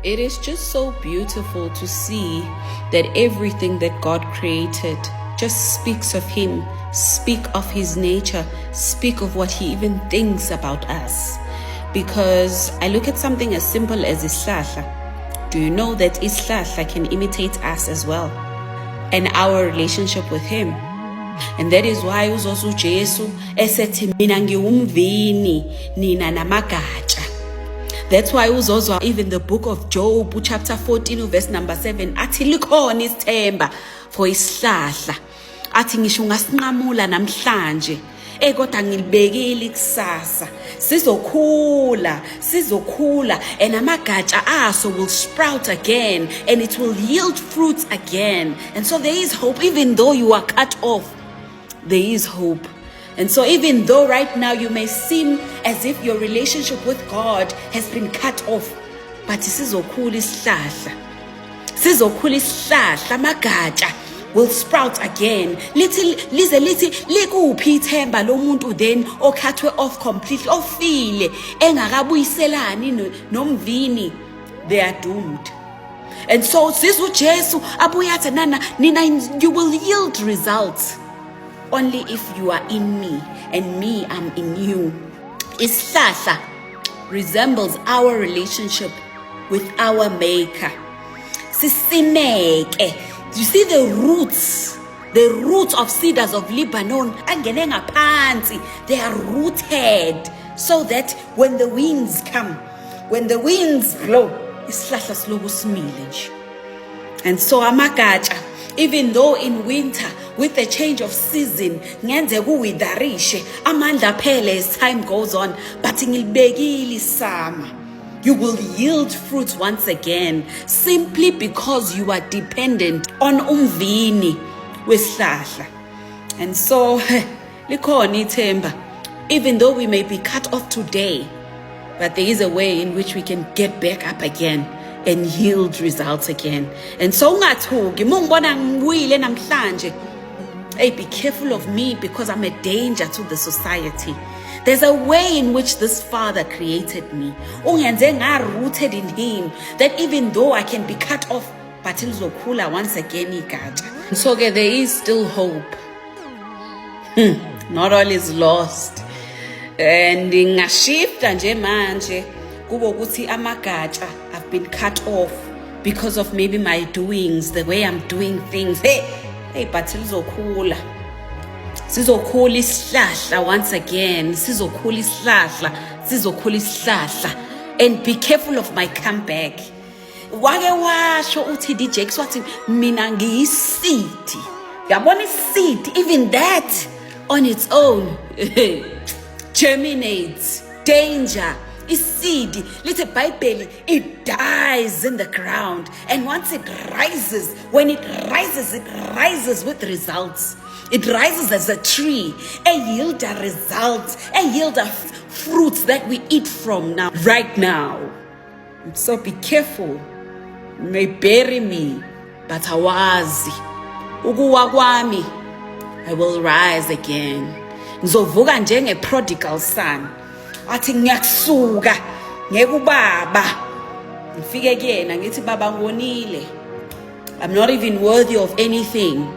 It is just so beautiful to see that everything that God created just speaks of Him, speak of His nature, speak of what He even thinks about us. Because I look at something as simple as isihlahla. Do you know that isihlahla can imitate us as well and our relationship with Him? And that is why uzoza uJesu esethi mina ngiwumvini nina namagatsha. That's why uzozwa even the book of Job chapter 14 verse number 7 athi likhona isithemba for isihlahla, athi ngisho ngasinqamula namhlanje kodwa ngilibekile ikusasa sizokhula and amagatsha aso will sprout again and it will yield fruits again. And so there is hope. Even though you are cut off, there is hope. And so even though right now you may seem as if your relationship with God has been cut off, but sizokhula isihlahla amagatsha will sprout again. Lithi likuphi ithemba lomuntu then okhathwe off completely, ofile engakabuyiselani nomvini, they are doomed. And so sizu Jesu abuyathi nina you will yield results only if you are in me and me I'm in you. Isihlahla resembles our relationship with our Maker. Sisineke. You see the roots of cedars of Lebanon, they are rooted so that when the winds come, when the winds blow, isihlahla siloku simile nje. And so amagatsha, even though in winter with the change of season ngenze kuwidarishe amandla phele as time goes on, but ngilibekile isama, you will yield fruits once again simply because you are dependent on umvini wesihlahla. And so likhona ithemba, even though we may be cut off today, but there is a way in which we can get back up again and yield results again. And so ungathuki mongibona ngibuyile namhlanje, hey, be careful of me because I'm a danger to the society. There's a way in which this Father created me, rooted in Him, that even though I can be cut off, but izokhula once again igatsha. So there is still hope. Not all is lost. And ngashifta nje manje kubo ukuthi amagatsha I've been cut off because of maybe my doings, the way I'm doing things. Hey, but sizokhula isihlahla once again. Sizokhula isihlahla. And be careful of my comeback. Wake washo uthi DJ wathi mina ngiyisidi. Yabona isidi, even that on its own germinates danger. Isidi, little Bible, it dies in the ground, and once it rises, when it rises with results. It rises as a tree, a yield a results, a yield of fruits that we eat from now, right now. So be careful. You may bury me, but awazi ukuwa kwami, I will rise again. Ngizovuka njenge prodigal son. Athi ngiyakusuka ngekubaba ngifike kuyena ngithi baba ngonile, I'm not even worthy of anything.